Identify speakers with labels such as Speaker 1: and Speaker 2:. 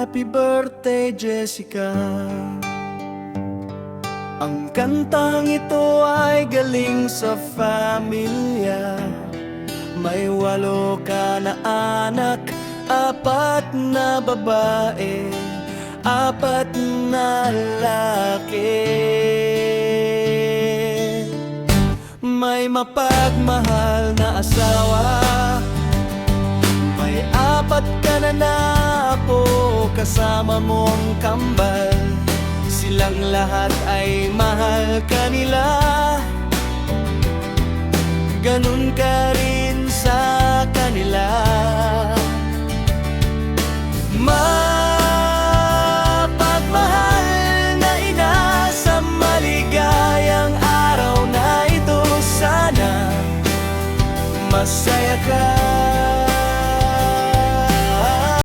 Speaker 1: Happy birthday, Jessica. Ang kantang ito ay galing sa pamilya. May 8 ka na anak, 4 na babae, 4 na lalaki. May mapagmahal na asawa, may 4 ka na apo, kasama mo ang kambal. Silang lahat ay mahal ka nila, ganun ka rin sa kanila.